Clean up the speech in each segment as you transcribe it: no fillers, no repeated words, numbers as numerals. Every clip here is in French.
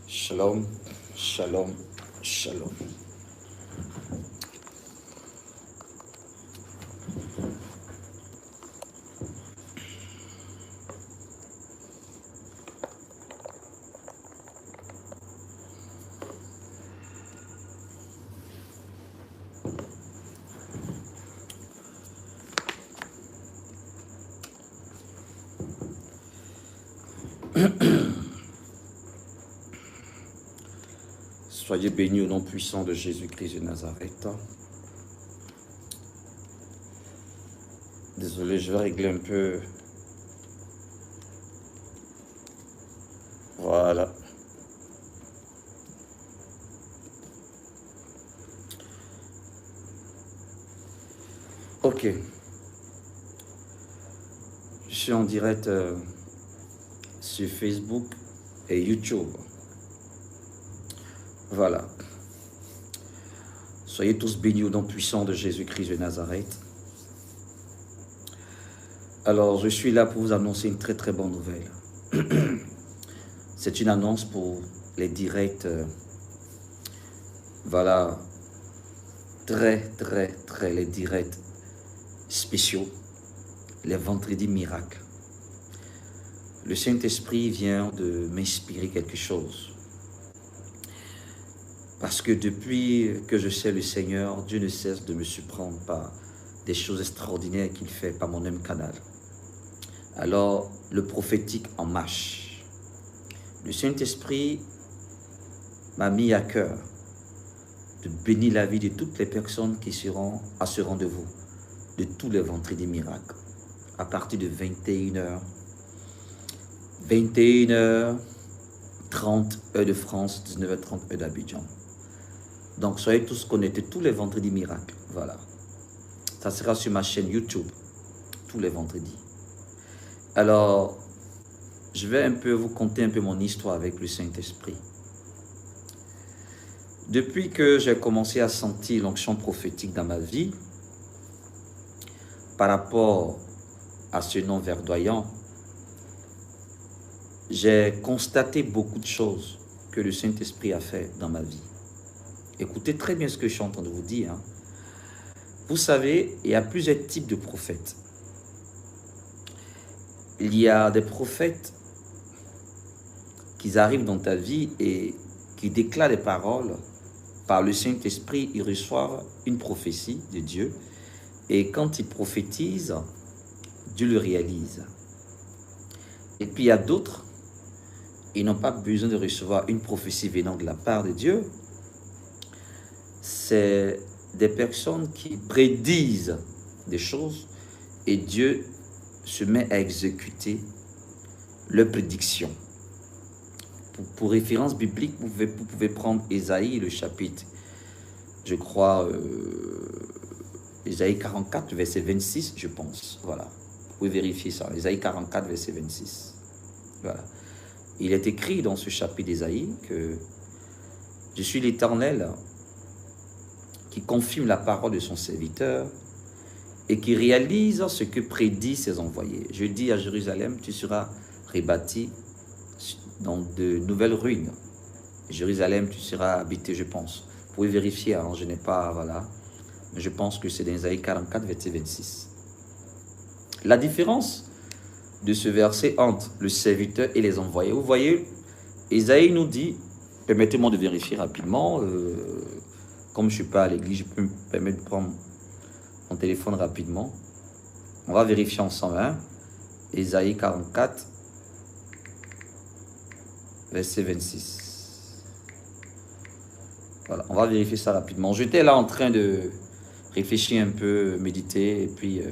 Shalom, shalom, shalom. Soyez bénis au nom puissant de Jésus-Christ de Nazareth. Désolé, je vais régler un peu. Voilà. Ok. Je suis en direct sur Facebook et YouTube. Voilà. Soyez tous bénis au nom puissant de Jésus-Christ de Nazareth. Alors, je suis là pour vous annoncer une très très bonne nouvelle. C'est une annonce pour les directs, voilà, les directs spéciaux, les vendredis miracles. Le Saint-Esprit vient de m'inspirer quelque chose. Parce que depuis que je sais le Seigneur, Dieu ne cesse de me surprendre par des choses extraordinaires qu'il fait par mon même canal. Alors, le prophétique en marche. Le Saint-Esprit m'a mis à cœur de bénir la vie de toutes les personnes qui seront à ce rendez-vous, de tous les vendredis miracles, à partir de 21h, 21h30 heure de France, 19h30 heure d'Abidjan. Donc, soyez tous connectés tous les vendredis miracles. Voilà. Ça sera sur ma chaîne YouTube, tous les vendredis. Alors, je vais un peu vous conter un peu mon histoire avec le Saint-Esprit. Depuis que j'ai commencé à sentir l'onction prophétique dans ma vie, par rapport à ce nom verdoyant, j'ai constaté beaucoup de choses que le Saint-Esprit a fait dans ma vie. Écoutez très bien ce que je suis en train de vous dire. Vous savez, il y a plusieurs types de prophètes. Il y a des prophètes qui arrivent dans ta vie et qui déclarent des paroles. Par le Saint-Esprit, ils reçoivent une prophétie de Dieu. Et quand ils prophétisent, Dieu le réalise. Et puis il y a d'autres, ils n'ont pas besoin de recevoir une prophétie venant de la part de Dieu. C'est des personnes qui prédisent des choses et Dieu se met à exécuter leurs prédictions. Pour référence biblique, vous pouvez prendre Ésaïe, le chapitre, je crois, Ésaïe 44, verset 26, je pense. Voilà. Vous pouvez vérifier ça. Ésaïe 44, verset 26. Voilà. Il est écrit dans ce chapitre d'Ésaïe que je suis l'Éternel qui confirme la parole de son serviteur et qui réalise ce que prédit ses envoyés. Je dis à Jérusalem, tu seras rebâti dans de nouvelles ruines. Jérusalem, tu seras habité, je pense. Vous pouvez vérifier, hein, je n'ai pas, voilà. Mais je pense que c'est dans Isaïe 44, verset 26. La différence de ce verset entre le serviteur et les envoyés. Vous voyez, Isaïe nous dit, permettez-moi de vérifier rapidement, comme je ne suis pas à l'église, je peux me permettre de prendre mon téléphone rapidement. On va vérifier ensemble, hein. Isaïe 44, verset 26. Voilà, on va vérifier ça rapidement. J'étais là en train de réfléchir un peu, méditer, et puis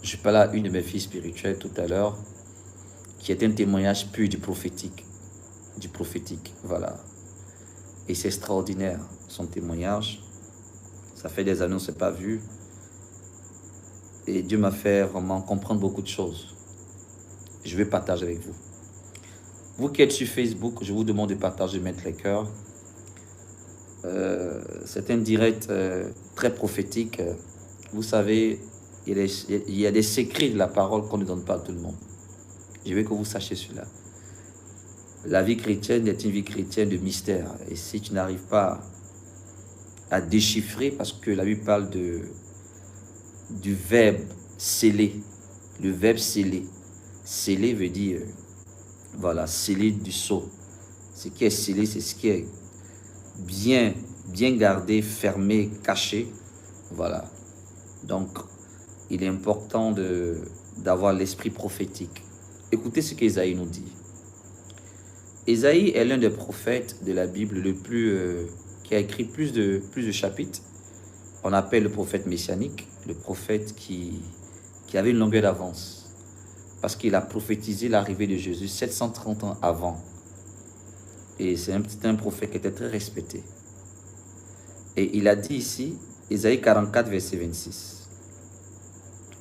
je parlais à une de mes filles spirituelles tout à l'heure, qui est un témoignage pur du prophétique. Voilà. Et c'est extraordinaire, son témoignage. Ça fait des années, on ne s'est pas vu. Et Dieu m'a fait vraiment comprendre beaucoup de choses. Je vais partager avec vous. Vous qui êtes sur Facebook, je vous demande de partager, de mettre les cœurs. C'est un direct très prophétique. Vous savez, il y a des secrets de la parole qu'on ne donne pas à tout le monde. Je veux que vous sachiez cela. La vie chrétienne est une vie chrétienne de mystère. Et si tu n'arrives pas à déchiffrer, parce que la Bible parle du verbe sceller. Le verbe sceller. Sceller veut dire, voilà, sceller du sceau. Ce qui est scellé, c'est ce qui est bien gardé, fermé, caché. Voilà. Donc, il est important d'avoir l'esprit prophétique. Écoutez ce qu'Ésaïe nous dit. Ésaïe est l'un des prophètes de la Bible qui a écrit plus de chapitres. On appelle le prophète messianique, le prophète qui avait une longueur d'avance. Parce qu'il a prophétisé l'arrivée de Jésus 730 ans avant. Et c'est un prophète qui était très respecté. Et il a dit ici, Ésaïe 44, verset 26.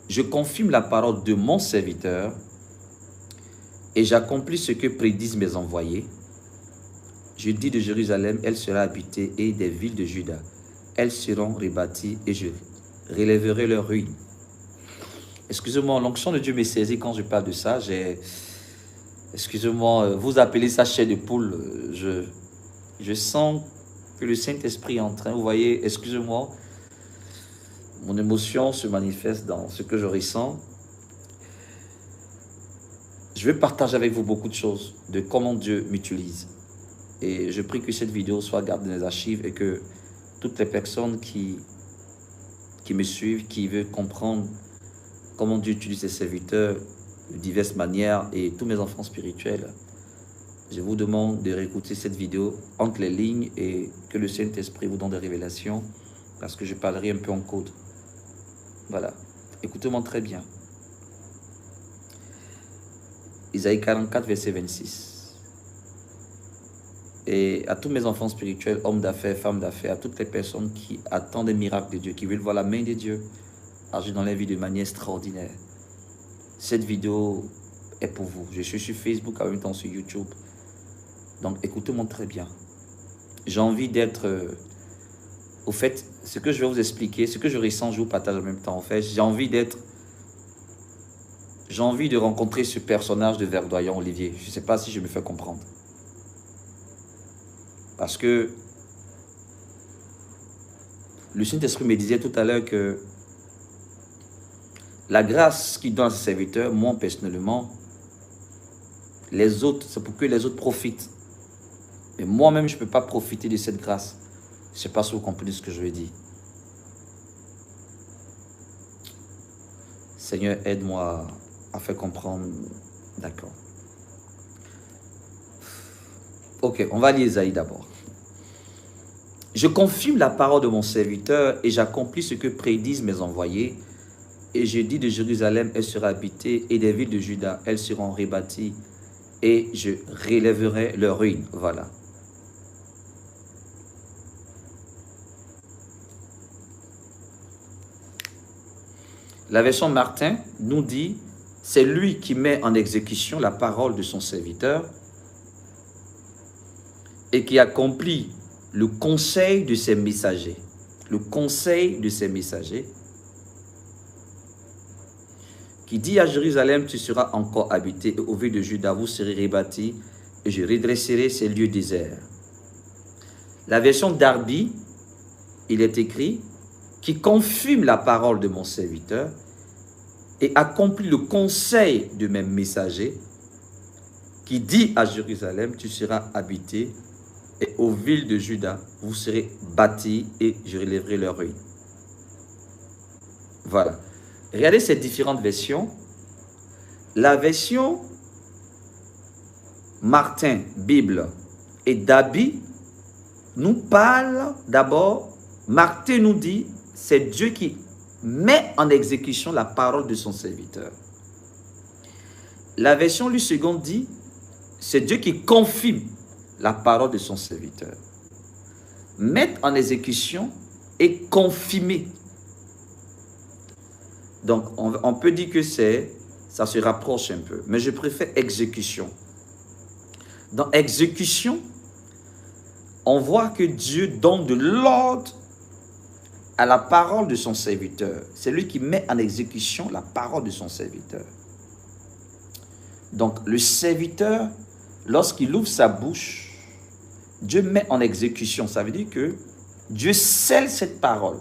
Je confirme la parole de mon serviteur et j'accomplis ce que prédisent mes envoyés. Je dis de Jérusalem, elle sera habitée, et des villes de Juda, elles seront rebâties, et je relèverai leurs ruines. Excusez-moi, l'onction de Dieu me saisit quand je parle de ça. Excusez-moi, vous appelez ça chair de poule. Je sens que le Saint-Esprit est en train, vous voyez, excusez-moi, mon émotion se manifeste dans ce que je ressens. Je vais partager avec vous beaucoup de choses, de comment Dieu m'utilise. Et je prie que cette vidéo soit gardée dans les archives et que toutes les personnes qui me suivent, qui veulent comprendre comment Dieu utilise ses serviteurs de diverses manières et tous mes enfants spirituels, je vous demande de réécouter cette vidéo entre les lignes et que le Saint-Esprit vous donne des révélations parce que je parlerai un peu en code. Voilà. Écoutez-moi très bien. Isaïe 44, verset 26. Et à tous mes enfants spirituels, hommes d'affaires, femmes d'affaires, à toutes les personnes qui attendent des miracles de Dieu, qui veulent voir la main de Dieu agir dans la vie de manière extraordinaire. Cette vidéo est pour vous. Je suis sur Facebook, en même temps sur YouTube. Donc écoutez-moi très bien. J'ai envie d'être... au fait, ce que je vais vous expliquer, ce que je ressens, je vous partage en même temps. En fait, j'ai envie de rencontrer ce personnage de verdoyant Olivier. Je ne sais pas si je me fais comprendre. Parce que le Saint-Esprit me disait tout à l'heure que la grâce qu'il donne à ses serviteurs, moi personnellement, les autres, c'est pour que les autres profitent. Mais moi-même, je ne peux pas profiter de cette grâce. Je ne sais pas si vous comprenez ce que je veux dire. Seigneur, aide-moi à faire comprendre. D'accord. Ok, on va lire Isaïe d'abord. Je confirme la parole de mon serviteur et j'accomplis ce que prédisent mes envoyés. Et je dis de Jérusalem, elle sera habitée, et des villes de Juda, elles seront rebâties, et je relèverai leurs ruines. Voilà. La version Martin nous dit, c'est lui qui met en exécution la parole de son serviteur et qui accomplit le conseil de ses messagers. Le conseil de ses messagers qui dit à Jérusalem, tu seras encore habité, et aux villes de Juda, vous serez rebâtis, et je redresserai ces lieux déserts. La version Darby, il est écrit, qui confirme la parole de mon serviteur et accomplit le conseil de mes messagers, qui dit à Jérusalem, tu seras habité, et aux villes de Juda, vous serez bâtis, et je relèverai leurs ruines. Voilà. Regardez ces différentes versions. La version Martin, Bible et Darby nous parle d'abord, Martin nous dit, c'est Dieu qui met en exécution la parole de son serviteur. La version Louis II dit, c'est Dieu qui confirme la parole de son serviteur. Mettre en exécution et confirmer. Donc, on peut dire que ça se rapproche un peu. Mais je préfère exécution. Dans exécution, on voit que Dieu donne de l'ordre à la parole de son serviteur. C'est lui qui met en exécution la parole de son serviteur. Donc, le serviteur lorsqu'il ouvre sa bouche, Dieu met en exécution. Ça veut dire que Dieu scelle cette parole.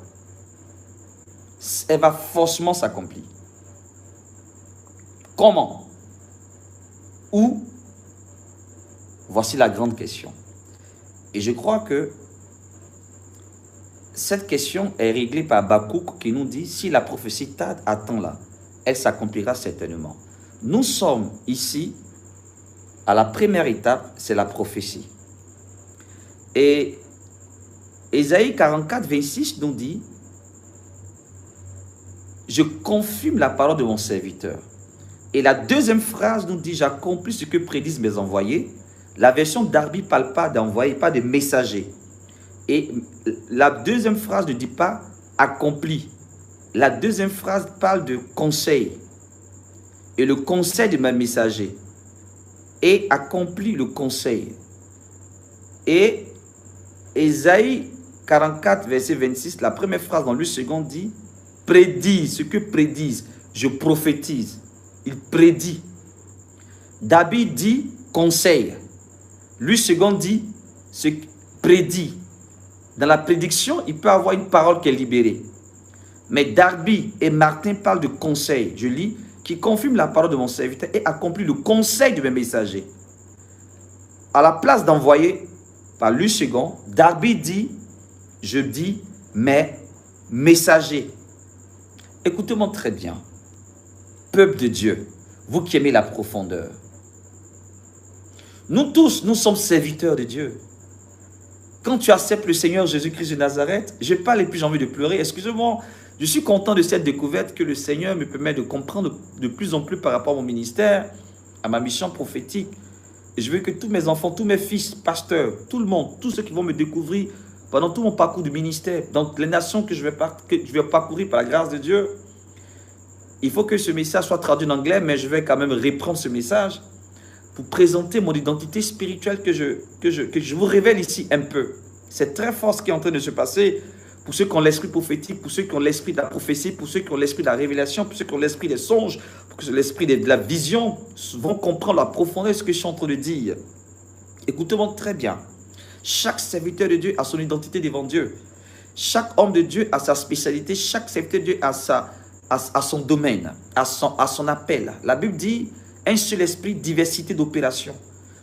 Elle va forcément s'accomplir. Comment? Où? Voici la grande question. Et je crois que cette question est réglée par Habakkuk qui nous dit, si la prophétie tarde, attends-la, elle s'accomplira certainement. Nous sommes ici, à la première étape, c'est la prophétie. Et Ésaïe 44, 26 nous dit, je confirme la parole de mon serviteur. Et la deuxième phrase nous dit, j'accomplis ce que prédisent mes envoyés. La version Darby ne parle pas d'envoyé, pas de messager. Et la deuxième phrase ne dit pas accompli. La deuxième phrase parle de conseil. Et le conseil de mes messagers. Et accomplit le conseil. Et Ésaïe 44, verset 26, la première phrase dans le second dit, prédit ce que prédisent, je prophétise. Il prédit. David dit conseil. Lui second dit ce prédit. Dans la prédiction, il peut avoir une parole qui est libérée. Mais Darby et Martin parlent de conseil. Je lis, qui confirme la parole de mon serviteur et accomplit le conseil de mes messagers. À la place d'envoyer par lui second, Darby dit, je dis mes messagers. Écoutez-moi très bien. Peuple de Dieu, vous qui aimez la profondeur. Nous tous, nous sommes serviteurs de Dieu. Quand tu acceptes le Seigneur Jésus-Christ de Nazareth, je parle et puis j'ai envie de pleurer. Excusez-moi, je suis content de cette découverte que le Seigneur me permet de comprendre de plus en plus par rapport à mon ministère, à ma mission prophétique. Et je veux que tous mes enfants, tous mes fils, pasteurs, tout le monde, tous ceux qui vont me découvrir pendant tout mon parcours de ministère, dans les nations que je vais parcourir par la grâce de Dieu, il faut que ce message soit traduit en anglais, mais je vais quand même reprendre ce message pour présenter mon identité spirituelle que je vous révèle ici un peu. C'est très fort ce qui est en train de se passer pour ceux qui ont l'esprit prophétique, pour ceux qui ont l'esprit de la prophétie, pour ceux qui ont l'esprit de la révélation, pour ceux qui ont l'esprit des songes, pour ceux qui ont l'esprit de la vision, vont comprendre la profondeur de ce que je suis en train de dire. Écoutez-moi très bien. Chaque serviteur de Dieu a son identité devant Dieu. Chaque homme de Dieu a sa spécialité, chaque serviteur de Dieu a son domaine, à son appel. La Bible dit, un seul esprit, diversité d'opérations.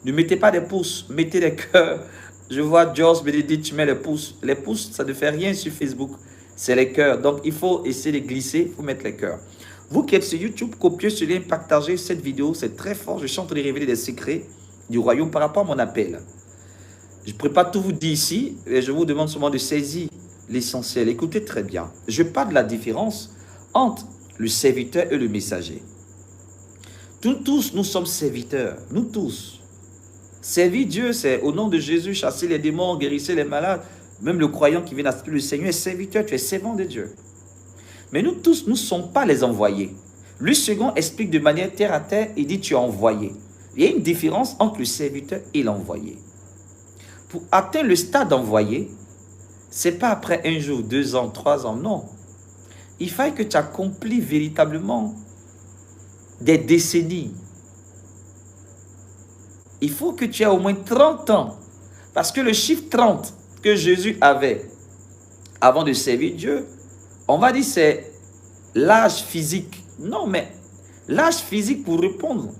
Ne mettez pas des pouces, mettez des cœurs. Je vois George Bénédicte, tu mets les pouces. Les pouces, ça ne fait rien sur Facebook. C'est les cœurs. Donc, il faut essayer de glisser, il faut mettre les cœurs. Vous qui êtes sur YouTube, copiez ce lien, partagez cette vidéo. C'est très fort. Je suis en train de révéler des secrets du royaume par rapport à mon appel. Je ne pourrais pas tout vous dire ici, et je vous demande seulement de saisir l'essentiel. Écoutez très bien. Je parle de la différence entre le serviteur et le messager. Nous tous, nous sommes serviteurs. Nous tous. Servir Dieu, c'est au nom de Jésus, chasser les démons, guérir les malades. Même le croyant qui vient d'accepter le Seigneur est serviteur, tu es servant de Dieu. Mais nous tous, nous ne sommes pas les envoyés. Lui second explique de manière terre à terre, il dit tu es envoyé. Il y a une différence entre le serviteur et l'envoyé. Pour atteindre le stade d'envoyé, ce n'est pas après 1 jour, 2 ans, 3 ans, non. Il faut que tu accomplis véritablement des décennies. Il faut que tu aies au moins 30 ans. Parce que le chiffre 30 que Jésus avait avant de servir Dieu, on va dire c'est l'âge physique. Non, mais l'âge physique pour répondre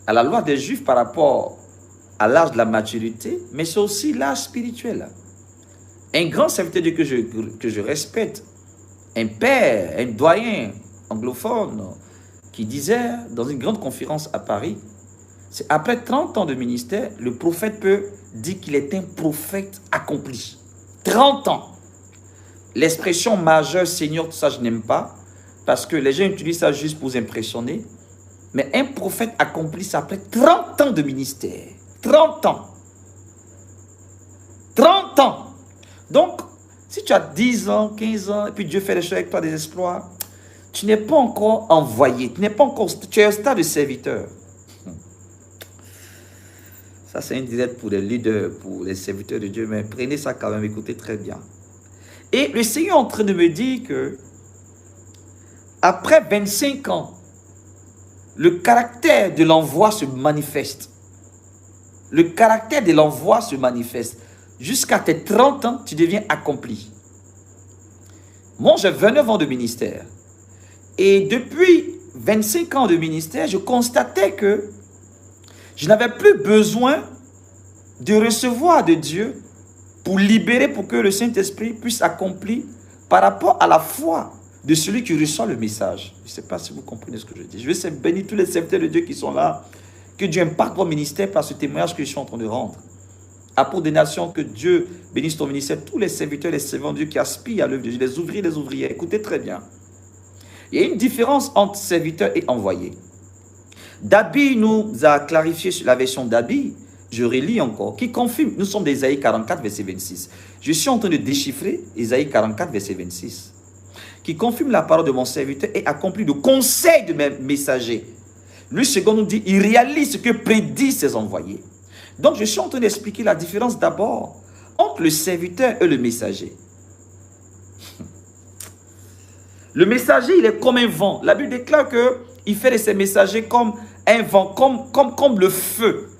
à la loi des Juifs par rapport à l'âge de la maturité, mais c'est aussi l'âge spirituel. Un grand serviteur de Dieu que je respecte, un père, un doyen anglophone, qui disait dans une grande conférence à Paris, c'est après 30 ans de ministère, le prophète peut dire qu'il est un prophète accompli. 30 ans. L'expression majeur, Seigneur, tout ça, je n'aime pas, parce que les gens utilisent ça juste pour vous impressionner. Mais un prophète accompli, c'est après 30 ans de ministère. 30 ans. 30 ans. Donc, si tu as 10 ans, 15 ans, et puis Dieu fait des choses avec toi, des exploits, tu n'es pas encore envoyé, tu es au stade de serviteur. Ça, c'est une dirette pour les leaders, pour les serviteurs de Dieu, mais prenez ça quand même, écoutez très bien. Et le Seigneur est en train de me dire que, après 25 ans, le caractère de l'envoi se manifeste. le caractère de l'envoi se manifeste. Jusqu'à tes 30 ans, tu deviens accompli. Moi, j'ai 29 ans de ministère. Et depuis 25 ans de ministère, je constatais que je n'avais plus besoin de recevoir de Dieu pour libérer, pour que le Saint-Esprit puisse accomplir par rapport à la foi de celui qui reçoit le message. Je ne sais pas si vous comprenez ce que je dis. Je vais bénir tous les serviteurs de Dieu qui sont là. Que Dieu impacte votre ministère par ce témoignage que je suis en train de rendre. Apport des nations, que Dieu bénisse ton ministère. Tous les serviteurs et les servants de Dieu qui aspirent à l'œuvre de Dieu, les ouvriers et les ouvrières. Écoutez très bien. Il y a une différence entre serviteur et envoyé. Dabi nous a clarifié sur la version Dabi, je relis encore, qui confirme, nous sommes d'Ésaïe 44, verset 26. Je suis en train de déchiffrer Ésaïe 44, verset 26, qui confirme la parole de mon serviteur et accomplit le conseil de mes messagers. Lui, second nous dit, il réalise ce que prédisent ses envoyés. Donc, je suis en train d'expliquer la différence d'abord entre le serviteur et le messager. Le messager, il est comme un vent. La Bible déclare qu'il fait de ses messagers comme un vent, comme le feu.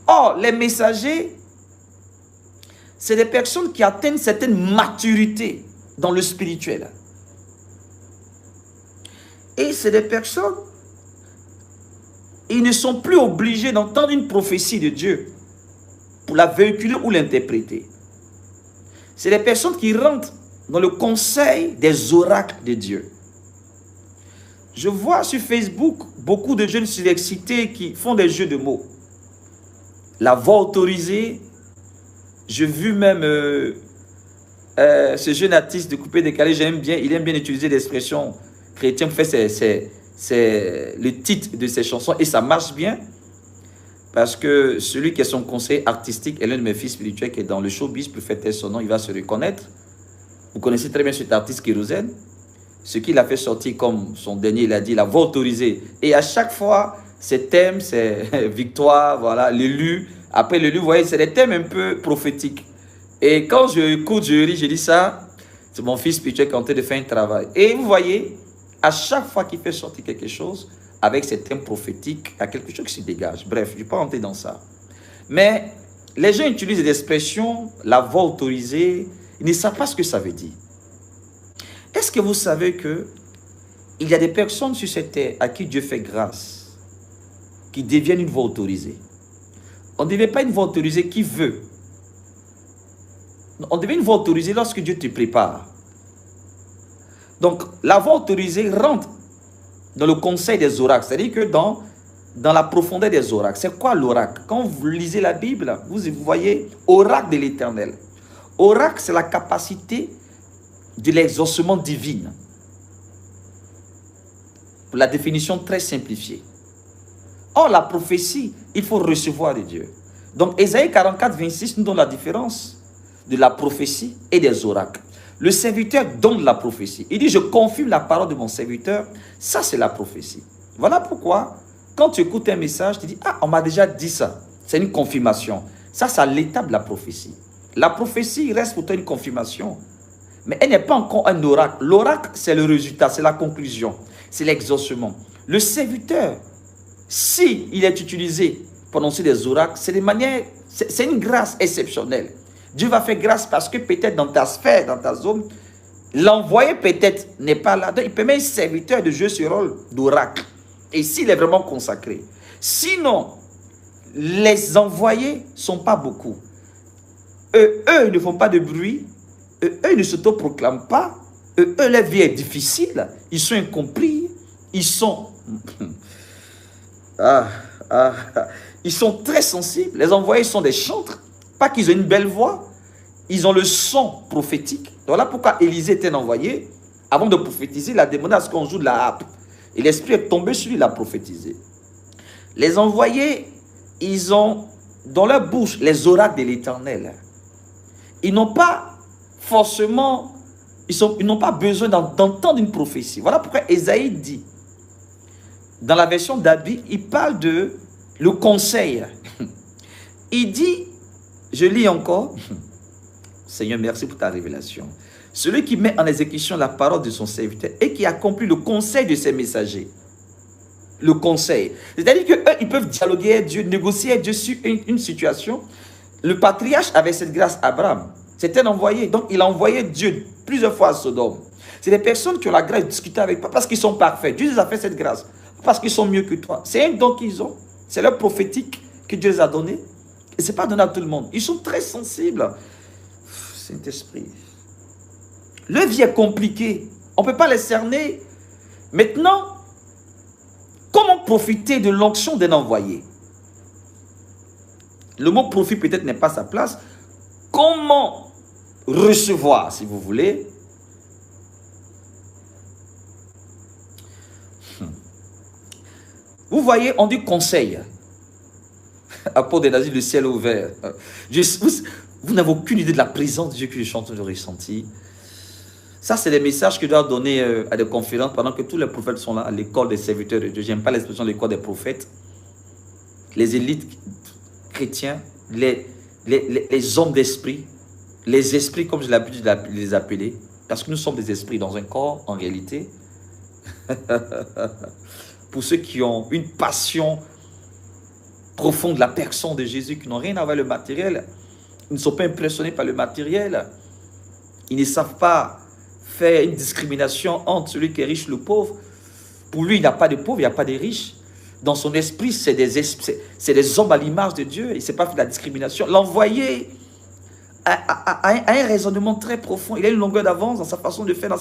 Or, les messagers, c'est des personnes qui atteignent une certaine maturité dans le spirituel. Et c'est des personnes, ils ne sont plus obligés d'entendre une prophétie de Dieu pour la véhiculer ou l'interpréter. C'est des personnes qui rentrent dans le conseil des oracles de Dieu. Je vois sur Facebook beaucoup de jeunes surexcités qui font des jeux de mots. La voix autorisée. J'ai vu même ce jeune artiste de coupé décalé, j'aime bien, il aime bien utiliser l'expression chrétienne pour faire le titre de ses chansons et ça marche bien. Parce que celui qui est son conseiller artistique est l'un de mes fils spirituels qui est dans le showbiz, pour faire son nom, il va se reconnaître. Vous connaissez très bien cet artiste Kérosène. Ce qu'il a fait sortir comme son dernier, il a dit, la voix autorisée. Et à chaque fois, ses thèmes, c'est victoire, voilà, l'élu. Après l'élu, vous voyez, c'est des thèmes un peu prophétiques. Et quand je écoute, je ris, je dis ça, c'est mon fils spirituel qui est en train de faire un travail. Et vous voyez, à chaque fois qu'il fait sortir quelque chose, avec ces thèmes prophétiques, il y a quelque chose qui se dégage. Bref, je ne vais pas rentrer dans ça. Mais les gens utilisent des expressions, la voix autorisée, ils ne savent pas ce que ça veut dire. Est-ce que vous savez qu'il y a des personnes sur cette terre à qui Dieu fait grâce, qui deviennent une voix autorisée? On ne devient pas une voix autorisée qui veut. On devient une voix autorisée lorsque Dieu te prépare. Donc, la voix autorisée rentre dans le conseil des oracles, c'est-à-dire que dans la profondeur des oracles. C'est quoi l'oracle? Quand vous lisez la Bible, vous voyez oracle de l'Éternel. Oracle, c'est la capacité de l'exaucement divin. Pour la définition très simplifiée. Or, la prophétie, il faut recevoir de Dieu. Donc, Ésaïe 44, 26 nous donne la différence de la prophétie et des oracles. Le serviteur donne la prophétie. Il dit, je confirme la parole de mon serviteur. Ça, c'est la prophétie. Voilà pourquoi, quand tu écoutes un message, tu dis, ah, on m'a déjà dit ça. C'est une confirmation. Ça, c'est l'étape de la prophétie. La prophétie reste pour toi une confirmation. Mais elle n'est pas encore un oracle. L'oracle, c'est le résultat, c'est la conclusion. C'est l'exaucement. Le serviteur, si il est utilisé pour annoncer des oracles, c'est de manière, c'est une grâce exceptionnelle. Dieu va faire grâce parce que peut-être dans ta sphère, dans ta zone, l'envoyé peut-être n'est pas là. Donc, il permet un serviteur de jouer ce rôle d'oracle. Et s'il est vraiment consacré. Sinon, les envoyés ne sont pas beaucoup. Eux, ils ne font pas de bruit. Eux, ils ne s'autoproclament pas. Eux, leur vie est difficile. Ils sont incompris. Ils sont... Ils sont très sensibles. Les envoyés sont des chantres. Pas qu'ils ont une belle voix. Ils ont le son prophétique. Voilà pourquoi Élisée était envoyé. Avant de prophétiser, il a demandé à ce qu'on joue de la harpe. Et l'esprit est tombé sur lui, il a prophétisé. Les envoyés, ils ont dans leur bouche les oracles de l'Éternel. Ils n'ont pas forcément, ils n'ont pas besoin d'entendre une prophétie. Voilà pourquoi Ésaïe dit, dans la version d'Abi, il parle de le conseil. Il dit, je lis encore, Seigneur, merci pour ta révélation. Celui qui met en exécution la parole de son serviteur et qui accomplit le conseil de ses messagers. Le conseil. C'est-à-dire qu'eux, ils peuvent dialoguer avec Dieu, négocier avec Dieu sur une situation. Le patriarche avait cette grâce, Abraham. C'était un envoyé. Donc, il a envoyé Dieu plusieurs fois à Sodome. C'est des personnes qui ont la grâce de discuter avec toi parce qu'ils sont parfaits. Dieu les a fait cette grâce. Parce qu'ils sont mieux que toi. C'est un don qu'ils ont. C'est leur prophétique que Dieu les a donné. Et ce n'est pas donné à tout le monde. Ils sont très sensibles. Saint-Esprit. Leur vie est compliquée. On ne peut pas les cerner. Maintenant, comment profiter de l'onction d'un envoyé? Le mot profit peut-être n'est pas sa place. Comment recevoir, si vous voulez? Vous voyez, on dit conseil. Apôtre des nazis, le ciel ouvert. Vous n'avez aucune idée de la présence de Dieu que je chante de ressenti. Ça, c'est des messages que je dois donner à des conférences pendant que tous les prophètes sont là, à l'école des serviteurs de Dieu. Je n'aime pas l'expression de l'école des prophètes. Les élites chrétiens, les hommes d'esprit, les esprits, comme j'ai l'habitude de les appeler, parce que nous sommes des esprits dans un corps, en réalité. Pour ceux qui ont une passion profonde de la personne de Jésus, qui n'ont rien à voir avec le matériel, ils ne sont pas impressionnés par le matériel, ils ne savent pas faire une discrimination entre celui qui est riche et le pauvre. Pour lui, il n'y a pas de pauvre, il n'y a pas de riche. Dans son esprit, c'est des hommes à l'image de Dieu. Il ne sait pas faire de la discrimination. L'envoyé a un raisonnement très profond. Il a une longueur d'avance dans sa façon de faire.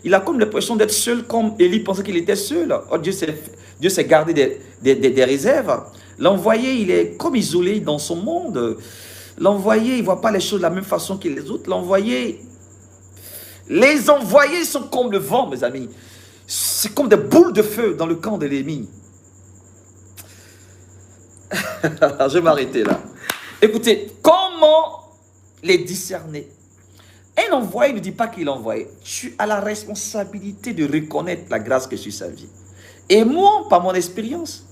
Il a comme l'impression d'être seul, comme Élie pensait qu'il était seul. Oh, Dieu s'est gardé des réserves. L'envoyé, il est comme isolé dans son monde. L'envoyé, il ne voit pas les choses de la même façon que les autres. L'envoyé, les envoyés sont comme le vent, mes amis. C'est comme des boules de feu dans le camp de l'ennemi. Je vais m'arrêter là. Écoutez, comment les discerner? Un envoyé ne dit pas qu'il est envoyé. Tu as la responsabilité de reconnaître la grâce que sur sa vie. Et moi, par mon expérience,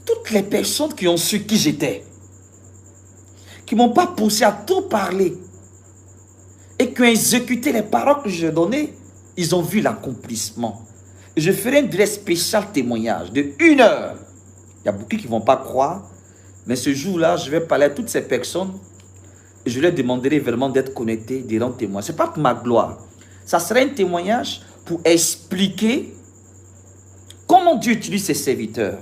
toutes les personnes qui ont su qui j'étais, qui ne m'ont pas poussé à tout parler et qui ont exécuté les paroles que je donnais, ils ont vu l'accomplissement. Je ferai un vrai spécial témoignage de 1 heure. Il y a beaucoup qui ne vont pas croire, mais ce jour-là, je vais parler à toutes ces personnes et je leur demanderai vraiment d'être connectés, de rendre témoin. Ce n'est pas pour ma gloire. Ça serait un témoignage pour expliquer comment Dieu utilise ses serviteurs.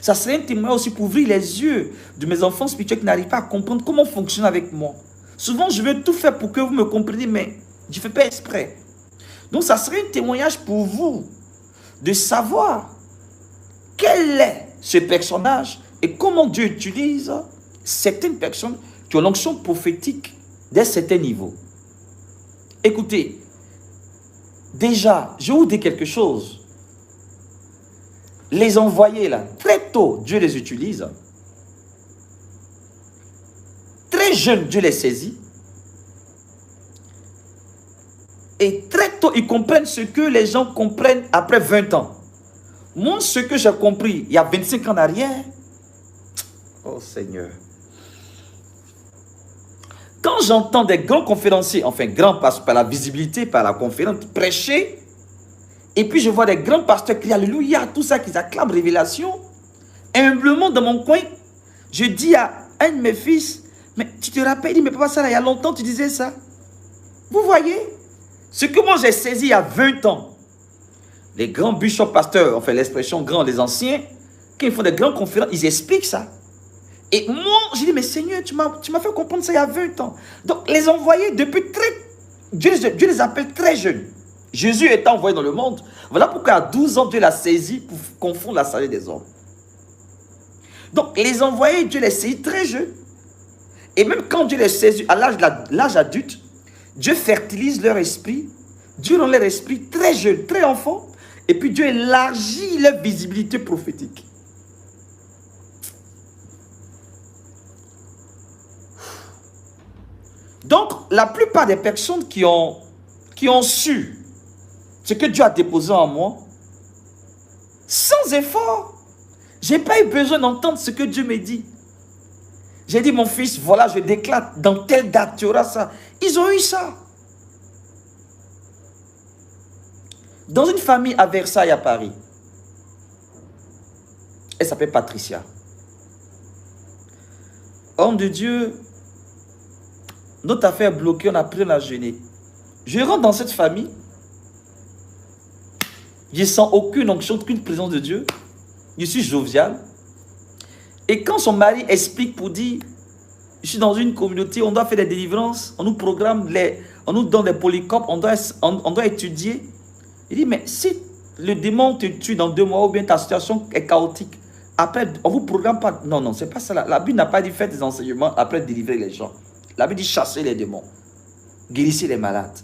Ça serait un témoignage aussi pour ouvrir les yeux de mes enfants spirituels qui n'arrivent pas à comprendre comment fonctionner avec moi. Souvent, je veux tout faire pour que vous me compreniez, mais je ne fais pas exprès. Donc, ça serait un témoignage pour vous de savoir quel est ce personnage et comment Dieu utilise certaines personnes qui ont l'onction prophétique d'un certain niveau. Écoutez, déjà, je vous dis quelque chose. Les envoyés là, très tôt, Dieu les utilise. Très jeunes, Dieu les saisit. Et très tôt, ils comprennent ce que les gens comprennent après 20 ans. Moi, ce que j'ai compris il y a 25 ans en arrière, oh Seigneur. Quand j'entends des grands conférenciers, enfin grands par la visibilité, par la conférence, prêcher, et puis je vois des grands pasteurs crier Alléluia, tout ça, qu'ils acclament révélation, humblement dans mon coin, je dis à un de mes fils, mais tu te rappelles, il dit, mais papa, ça, là, il y a longtemps, tu disais ça. Vous voyez, ce que moi j'ai saisi il y a 20 ans, les grands bishops pasteurs, enfin l'expression grand, les anciens, quand ils font des grandes conférences, ils expliquent ça. Et moi, j'ai dit, mais Seigneur, tu m'as fait comprendre ça il y a 20 ans. Donc, les envoyés depuis très... Dieu les appelle très jeunes. Jésus est envoyé dans le monde. Voilà pourquoi à 12 ans, Dieu l'a saisi pour confondre la sagesse des hommes. Donc, les envoyés, Dieu les saisit très jeunes. Et même quand Dieu les saisit à l'âge adulte, Dieu fertilise leur esprit. Dieu rend leur esprit très jeune, très enfant. Et puis Dieu élargit leur visibilité prophétique. Donc, la plupart des personnes qui ont su ce que Dieu a déposé en moi, sans effort, je n'ai pas eu besoin d'entendre ce que Dieu me dit. J'ai dit, mon fils, voilà, je déclare, dans telle date, tu auras ça. Ils ont eu ça. Dans une famille à Versailles, à Paris, elle s'appelle Patricia. Homme de Dieu, notre affaire bloquée, on a pris la jeûner. Je rentre dans cette famille, je ne sens aucune onction, aucune présence de Dieu. Je suis jovial. Et quand son mari explique pour dire, je suis dans une communauté, on doit faire des délivrances, on nous programme, on nous donne des polycopes, on doit étudier. Il dit, mais si le démon te tue dans 2 mois ou bien ta situation est chaotique, après, on ne vous programme pas. Non, non, c'est pas ça. La Bible n'a pas dit faire des enseignements après délivrer les gens. La Bible dit chasser les démons, guérissez les malades.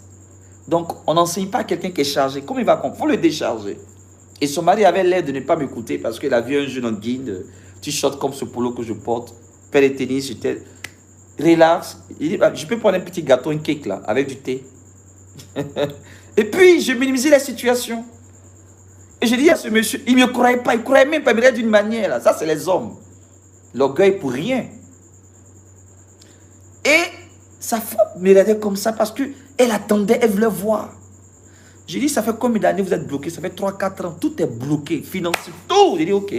Donc, on n'enseigne pas à quelqu'un qui est chargé. Comment il va comprendre? Il faut le décharger. Et son mari avait l'air de ne pas m'écouter parce qu'il a vu un jeune en guide, t-shirt comme ce polo que je porte, paire de tennis, j'étais relax. Il dit, je peux prendre un petit gâteau, un cake là, avec du thé. Et puis, je minimisais la situation. Et je dis à ce monsieur, il ne me croyait pas, il ne croyait même pas, il me disait d'une manière là. Ça, c'est les hommes. L'orgueil pour rien. Et sa femme me regardait comme ça parce qu'elle attendait, elle voulait voir. J'ai dit, ça fait combien d'années vous êtes bloqué? Ça fait 3-4 ans. Tout est bloqué, financier, tout. J'ai dit, ok.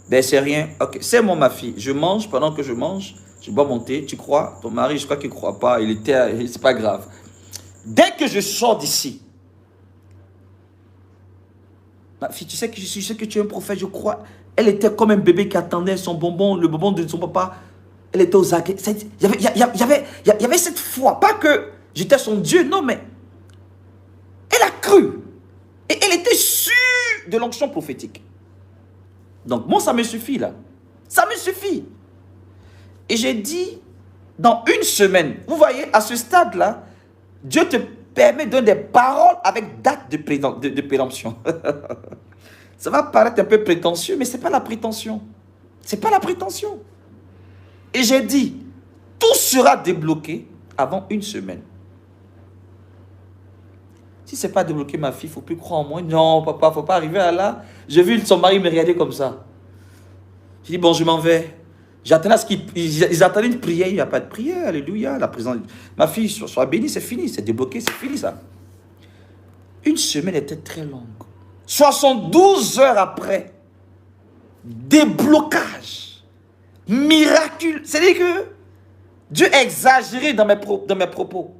Ben, c'est rien. Ok, c'est moi, ma fille. Je mange, pendant que je mange, je bois mon thé. Tu crois? Ton mari, je crois qu'il ne croit pas. Il était, c'est pas grave. Dès que je sors d'ici, ma fille, tu sais que je sais que tu es un prophète, je crois. Elle était comme un bébé qui attendait son bonbon, le bonbon de son papa. Elle était aux aguets. Il y avait cette foi. Pas que j'étais son Dieu, non, mais elle a cru. Et elle était sûre de l'onction prophétique. Donc, moi, ça me suffit, là. Ça me suffit. Et j'ai dit, dans une semaine, vous voyez, à ce stade-là, Dieu te permet de donner des paroles avec date de péremption. Ça va paraître un peu prétentieux, mais ce n'est pas la prétention. Ce n'est pas la prétention. Et j'ai dit, tout sera débloqué avant une semaine. Si ce n'est pas débloqué, ma fille, il ne faut plus croire en moi. Non, papa, il ne faut pas arriver à là. J'ai vu son mari me regarder comme ça. J'ai dit, bon, je m'en vais. J'attendais à ce qu'ils attendaient une prière. Il n'y a pas de prière. Alléluia. La présence. Ma fille, sois bénie, c'est fini. C'est débloqué, c'est fini ça. Une semaine était très longue. 72 heures après, déblocage, miraculeux. C'est-à-dire que Dieu a exagéré dans mes propos.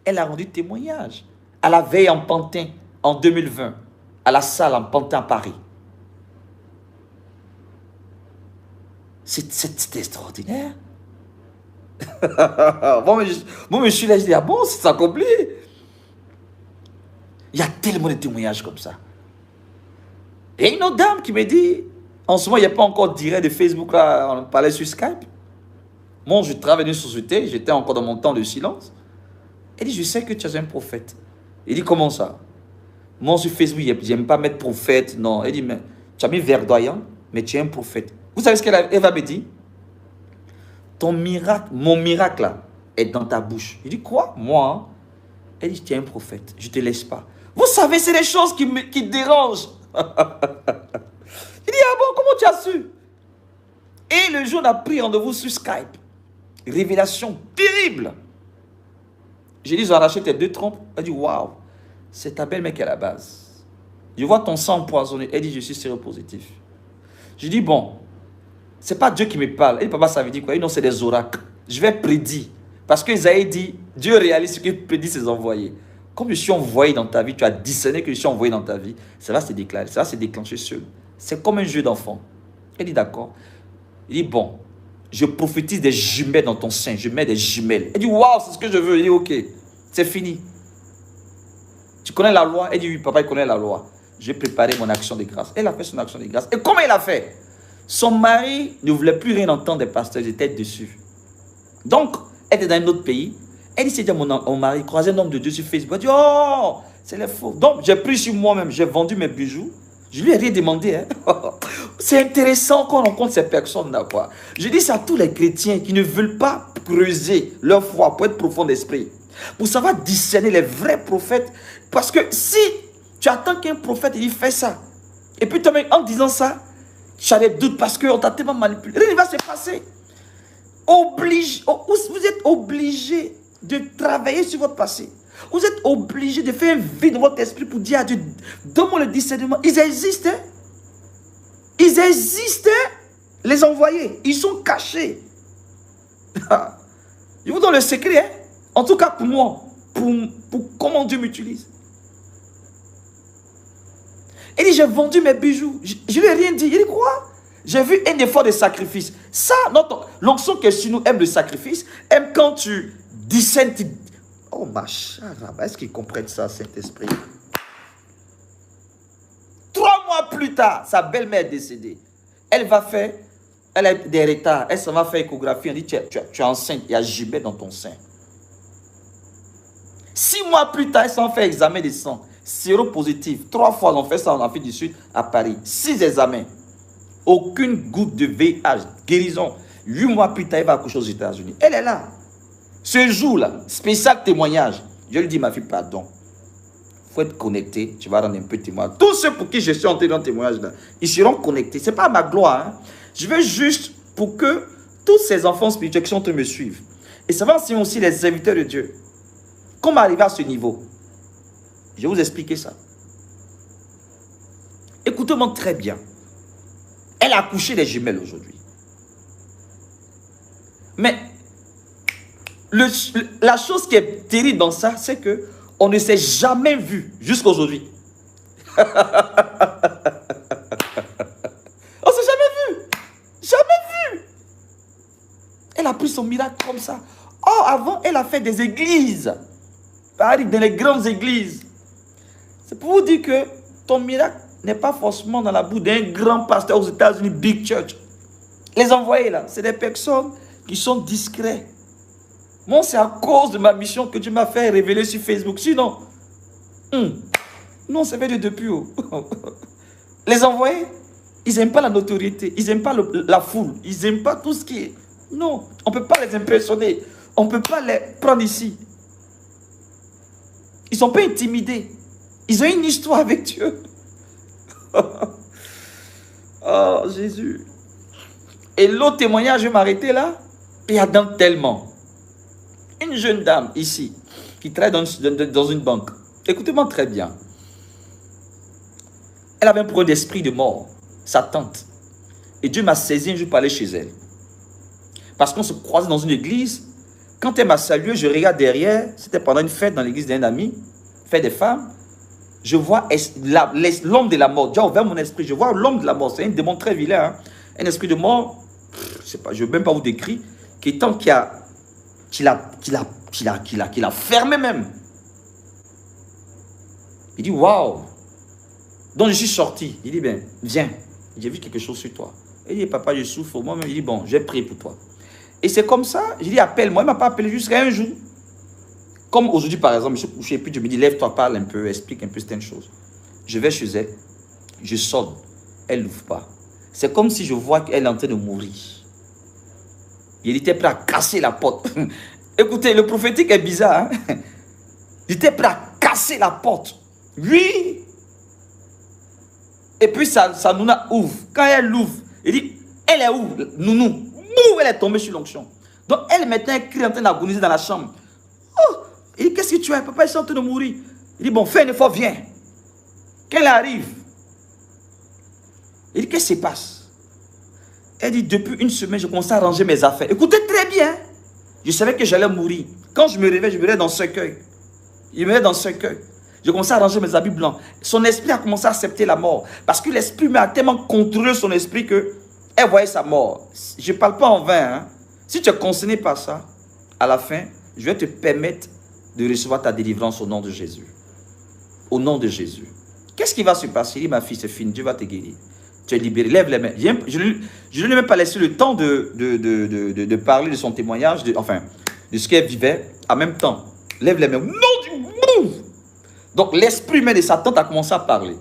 Elle a rendu témoignage à la veille en Pantin en 2020, à la salle en Pantin à Paris. C'est extraordinaire. Moi, je suis là, je dis, ah bon, c'est accompli. Il y a tellement de témoignages comme ça. Et une autre dame qui me dit, en ce moment, il n'y a pas encore de direct de Facebook, là, on parlait sur Skype. Moi, je travaille dans une société, j'étais encore dans mon temps de silence. Elle dit, je sais que tu es un prophète. Il dit, comment ça? Moi, sur Facebook, j'aime pas mettre prophète, non. Elle dit, mais tu as mis verdoyant, mais tu es un prophète. Vous savez ce qu'elle va me dire? Ton miracle, mon miracle, là, est dans ta bouche. Il dit, quoi? Moi? Elle dit, tu es un prophète, je ne te laisse pas. Vous savez, c'est des choses qui dérangent. Il dit, ah bon, comment tu as su? Et le jour, on a pris rendez-vous sur Skype. Révélation terrible. J'ai dit, ils ont arraché tes 2 trompes. Elle dit, waouh, c'est ta belle mec à la base. Je vois ton sang empoisonné. Elle dit, je suis séropositif. Je dis, bon, c'est pas Dieu qui me parle. Elle dit, papa, ça veut dire quoi? Non, c'est des oracles. Je vais prédire. Parce que Isaïe dit, Dieu réalise ce qu'il prédit ses envoyés. Comme je suis envoyé dans ta vie, tu as discerné que je suis envoyé dans ta vie, ça va se déclarer, ça va se déclencher seul. C'est comme un jeu d'enfant. Elle dit, d'accord. Il dit, bon, je prophétise des jumelles dans ton sein, je mets des jumelles. Elle dit, waouh, c'est ce que je veux. Il dit, ok, c'est fini. Tu connais la loi? Elle dit, oui, papa, il connaît la loi. J'ai préparé mon action de grâce. Elle a fait son action de grâce. Et comment elle a fait? Son mari ne voulait plus rien entendre des pasteurs, ils étaient dessus. Donc, elle était dans un autre pays. Elle dit, c'est dit à mon mari, croisé un homme de Dieu sur Facebook. Elle dit, oh, c'est les faux. Donc, j'ai pris sur moi-même, j'ai vendu mes bijoux. Je lui ai rien demandé. Hein. C'est intéressant qu'on rencontre ces personnes-là. Je dis ça à tous les chrétiens qui ne veulent pas creuser leur foi pour être profond d'esprit. Pour savoir discerner les vrais prophètes. Parce que si tu attends qu'un prophète il fait ça, et puis toi, en disant ça, tu as des doutes parce qu'on t'a tellement manipulé. Rien ne va se passer. Vous êtes obligé de travailler sur votre passé. Vous êtes obligé de faire un vide dans votre esprit pour dire à Dieu, donne-moi le discernement. Ils existent. Hein? Ils existent. Hein? Les envoyés, ils sont cachés. Je vous donne le secret. Hein? En tout cas pour moi, pour comment Dieu m'utilise. Il dit, j'ai vendu mes bijoux. Je ne lui ai rien dit. Il dit quoi? J'ai vu un effort de sacrifice. Ça, l'onction qui est sur nous aime le sacrifice, aime quand tu discernes. Oh ma chère, est-ce qu'ils comprennent ça, Saint-Esprit? 3 mois plus tard, sa belle-mère est décédée. Elle a des retards. Elle s'en va faire échographie. On dit, tu es enceinte. Il y a gibet dans ton sein. 6 mois plus tard, elle s'en fait examen de sang. Séropositif. 3 fois, on fait ça en Afrique du Sud, à Paris. 6 examens. Aucune goutte de VIH. Guérison. 8 mois plus tard, elle va accoucher aux États-Unis. Elle est là. Ce jour-là, spécial témoignage. Je lui dis, ma fille, pardon. Il faut être connecté. Tu vas rendre un peu témoignage. Tous ceux pour qui je suis entré dans le témoignage-là, ils seront connectés. Ce n'est pas ma gloire. Hein. Je veux juste pour que tous ces enfants spirituels qui sont en train de me suivre. Et ça va enseigner aussi les serviteurs de Dieu. Comment arriver à ce niveau? Je vais vous expliquer ça. Écoutez-moi très bien. Elle a accouché des jumelles aujourd'hui. Mais la chose qui est terrible dans ça, c'est que on ne s'est jamais vu jusqu'à aujourd'hui. On ne s'est jamais vu. Jamais vu. Elle a pris son miracle comme ça. Oh, avant, elle a fait des églises. Paris, dans les grandes églises. C'est pour vous dire que ton miracle n'est pas forcément dans la bouche d'un grand pasteur aux États-Unis, big church. Les envoyés là, c'est des personnes qui sont discrets. Moi, c'est à cause de ma mission que Dieu m'a fait révéler sur Facebook. Sinon, non, ça fait depuis haut. Les envoyés, ils n'aiment pas la notoriété, ils n'aiment pas la foule, ils n'aiment pas tout ce qui est. Non, on ne peut pas les impressionner, on ne peut pas les prendre ici. Ils ne sont pas intimidés. Ils ont une histoire avec Dieu. Oh, Jésus. Et l'autre témoignage, je vais m'arrêter là. Il y a dans tellement. Une jeune dame ici, qui travaille dans une banque. Écoutez-moi très bien. Elle avait un problème d'esprit de mort. Sa tante. Et Dieu m'a saisi un jour pour aller chez elle. Parce qu'on se croisait dans une église. Quand elle m'a salué, je regarde derrière. C'était pendant une fête dans l'église d'un ami. Fête des femmes. Je vois l'homme de la mort. Dieu a ouvert mon esprit. Je vois l'homme de la mort. C'est un démon très vilain. Hein? Un esprit de mort. Je ne veux même pas vous décrire. Qui l'a fermé même. Il dit, waouh. Donc je suis sorti. Il dit, ben, viens. J'ai vu quelque chose sur toi. Il dit, papa, je souffre. Moi-même, il dit, bon, j'ai prié pour toi. Et c'est comme ça. J'ai dit, appelle-moi. Il ne m'a pas appelé jusqu'à un jour. Comme aujourd'hui, par exemple, je suis couché, puis je me dis, lève-toi, parle un peu, explique un peu certaines choses. Je vais chez elle, je sonne, elle n'ouvre pas. C'est comme si je vois qu'elle est en train de mourir. Il était prêt à casser la porte. Écoutez, le prophétique est bizarre. Hein? Il était prêt à casser la porte. Oui. Et puis, sa nouna ouvre. Quand elle ouvre, il dit, elle est où, nounou? Boum, elle est tombée sur l'onction. Donc, elle maintenant, elle crie en train d'agoniser dans la chambre. Oh! Il dit, qu'est-ce que tu as? Papa, ils sont en train de mourir. Il dit, bon, fais un effort, viens. Qu'elle arrive. Il dit, qu'est-ce qui se passe? Elle dit, depuis une semaine, je commençais à ranger mes affaires. Écoutez très bien. Je savais que j'allais mourir. Quand je me réveille, je me réveille dans ce cercueil. Il me réveille dans ce cercueil. Je commençais à ranger mes habits blancs. Son esprit a commencé à accepter la mort. Parce que l'esprit m'a tellement contrôlé son esprit qu'elle voyait sa mort. Je ne parle pas en vain. Hein. Si tu es concerné par ça, à la fin, je vais te permettre de recevoir ta délivrance au nom de Jésus. Au nom de Jésus. Qu'est-ce qui va se passer? Il dit, ma fille, c'est fini, Dieu va te guérir. Tu es libéré, lève les mains. Je ne lui ai même pas laissé le temps de parler de son témoignage, de ce qu'elle vivait. En même temps, lève les mains. Non, du boum. Donc l'esprit humain de sa tante a commencé à parler.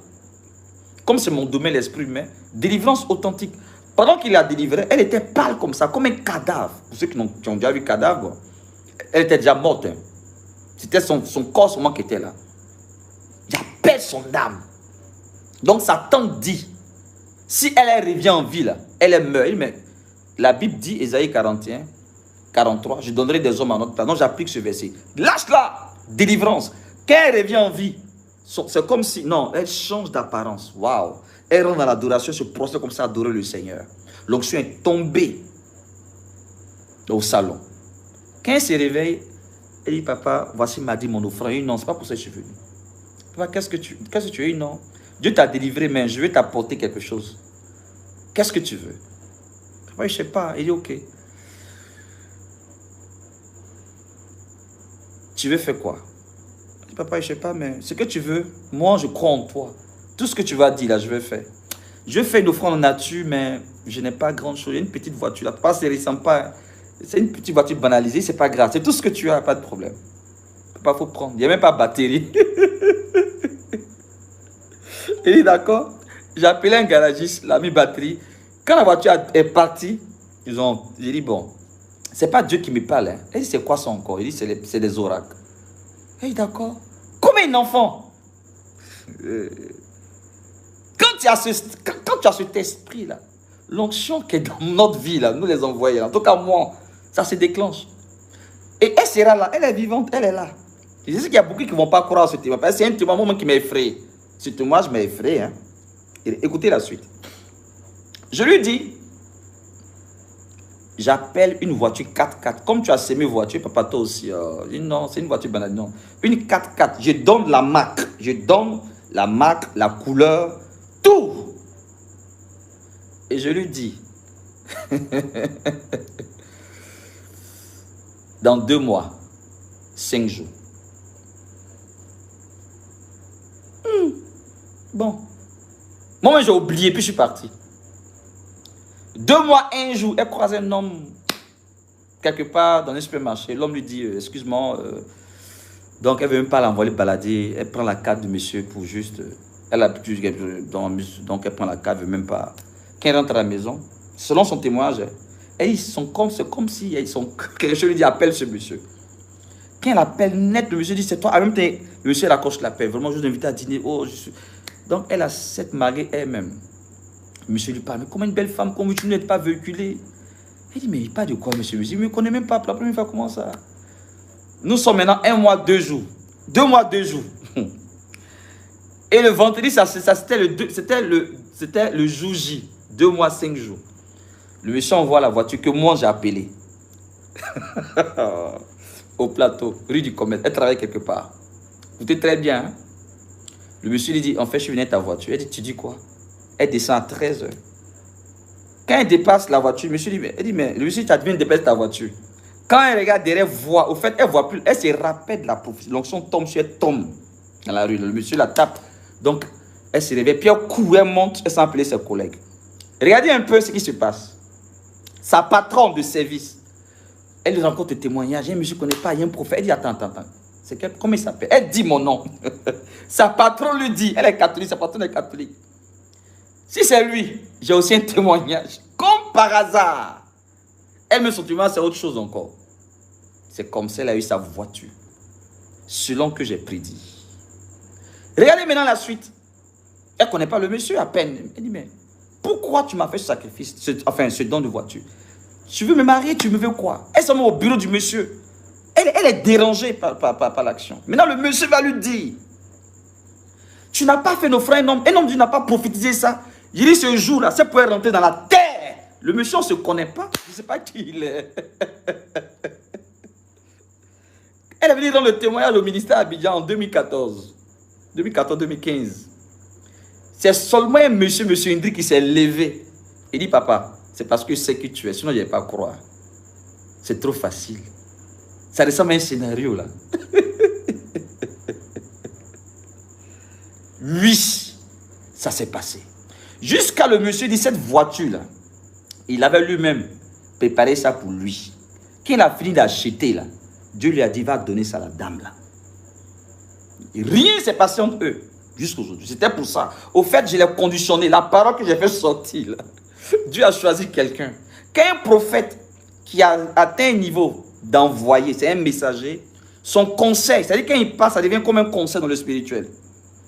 Comme c'est mon domaine, l'esprit humain, délivrance authentique. Pendant qu'il la délivrait, elle était pâle comme ça, comme un cadavre. Pour ceux qui ont déjà vu cadavre, elle était déjà morte. Hein. C'était son corps seulement qui était là. Il appelle son âme. Donc sa tante dit, si elle revient en vie, là, elle meurt. Mais la Bible dit, Ésaïe 41, 43, je donnerai des hommes à notre place. Donc j'applique ce verset. Lâche-la, Délivrance. Quand elle revient en vie, c'est comme si, non, elle change d'apparence. Waouh. Elle rentre dans l'adoration, se prosterne comme ça, adorer le Seigneur. L'onction est tombée au salon. Quand elle se réveille, elle dit, papa, voici m'a dit mon offrande. Non, c'est pas pour ça que je suis venu. Papa, qu'est-ce que tu veux? Non. Dieu t'a délivré, mais je vais t'apporter quelque chose. Qu'est-ce que tu veux? Papa, je ne sais pas. Il dit, ok. Tu veux faire quoi? Je dis, papa, je ne sais pas, mais ce que tu veux, moi, je crois en toi. Tout ce que tu vas dire, là, je vais faire. Je fais une offrande en nature, mais je n'ai pas grand-chose. J'ai une petite voiture. Là, papa, ça ne ressemble pas. C'est une petite voiture banalisée, c'est pas grave. C'est tout ce que tu as, pas de problème. Papa, il faut prendre. Il n'y a même pas de batterie. Il dit, d'accord. J'ai appelé un garagiste, il a mis batterie. Quand la voiture est partie, j'ai dit, bon, c'est pas Dieu qui me parle. Hein. Il dit, c'est quoi ça encore? Il dit, c'est des oracles. Il dit, d'accord. Combien d'enfants? Quand tu as cet esprit-là, l'onction qui est dans notre vie, là, nous les envoyons, en tout cas moi, ça se déclenche. Et elle sera là, elle est vivante, elle est là. Je sais qu'il y a beaucoup qui ne vont pas croire à ce témoignage. C'est un témoignage qui m'a effrayé. Ce témoignage m'a effrayé. Hein. Écoutez la suite. Je lui dis, j'appelle une voiture 4x4. Comme tu as semé voiture, papa, toi aussi. Je dis, non, c'est une voiture banale. Non. Une 4x4. Je donne la marque. Je donne la marque, la couleur, tout. Et je lui dis, dans 2 mois, 5 jours. Bon. Moi, j'ai oublié, puis je suis parti. 2 mois, 1 jour, elle croise un homme quelque part dans un supermarché. L'homme lui dit, excuse-moi, donc elle ne veut même pas l'envoyer balader. Elle prend la carte du monsieur pour juste... elle a plus... Donc elle prend la carte, elle ne veut même pas... Quand elle rentre à la maison, selon son témoignage, c'est comme si je lui dis, appelle ce monsieur. Quand elle appelle net, le monsieur dit, c'est toi. En même temps, le monsieur raccroche l'appel. Vraiment, je vous invite à dîner. Oh, donc elle a cette mariée elle-même. Le monsieur lui parle, mais comment une belle femme, comme tu n'es pas véhiculée? Elle dit, mais il parle de quoi, monsieur? Il ne me connaît même pas. La première fois, comment ça? Nous sommes maintenant 1 mois, 2 jours. 2 mois, 2 jours. Et le vendredi, c'était le jour J. 2 mois, 5 jours. Le monsieur envoie la voiture que moi j'ai appelée. Au plateau, rue du Commerce. Elle travaille quelque part. Écoutez très bien. Hein? Le monsieur lui dit, en fait, je suis venu à ta voiture. Elle dit, tu dis quoi? Elle descend à 13 h. Quand elle dépasse la voiture, le monsieur dit, mais le monsieur, tu as bien dépassé ta voiture. Quand elle regarde derrière, voit, au fait, elle ne voit plus. Elle se rappelle de la prophétie. L'onction tombe sur elle, tombe dans la rue. Le monsieur la tape. Donc, elle se réveille. Puis elle court, elle monte, elle s'est appelée ses collègues. Regardez un peu ce qui se passe. Sa patronne de service, elle lui rencontre des témoignages. Il y a un monsieur ne connaît pas, il y a un prophète. Elle dit, attends. Comment il s'appelle? Elle dit mon nom. Sa patronne lui dit, elle est catholique, sa patronne est catholique. Si c'est lui, j'ai aussi un témoignage. Comme par hasard. Elle me dit, c'est autre chose encore. C'est comme ça, elle a eu sa voiture. Selon que j'ai prédit. Regardez maintenant la suite. Elle ne connaît pas le monsieur à peine. Elle dit, mais pourquoi tu m'as fait ce sacrifice, ce don de voiture? Tu veux me marier, tu me veux quoi? Elle s'en va au bureau du monsieur. Elle est dérangée par l'action. Maintenant, le monsieur va lui dire, tu n'as pas fait nos frères un homme. Un homme, tu n'as pas prophétisé ça. Il dit, ce jour-là, ça pourrait rentrer dans la terre. Le monsieur, on ne se connaît pas. Je ne sais pas qui il est. Elle est venue dans le témoignage au ministère Abidjan en 2014. 2014-2015. C'est seulement un monsieur Hendry qui s'est levé. Il dit, papa, c'est parce que je sais qui tu es. Sinon, je ne vais pas croire. C'est trop facile. Ça ressemble à un scénario, là. Oui, ça s'est passé. Jusqu'à le monsieur dit, cette voiture-là, il avait lui-même préparé ça pour lui. Quand il a fini d'acheter, là, Dieu lui a dit, va donner ça à la dame, là. Et rien ne s'est passé entre eux, jusqu'aujourd'hui. C'était pour ça. Au fait, je l'ai conditionné. La parole que j'ai fait sortir, là, Dieu a choisi quelqu'un. Quand un prophète qui a atteint un niveau d'envoyer, c'est un messager, son conseil, c'est-à-dire quand il passe, ça devient comme un conseil dans le spirituel.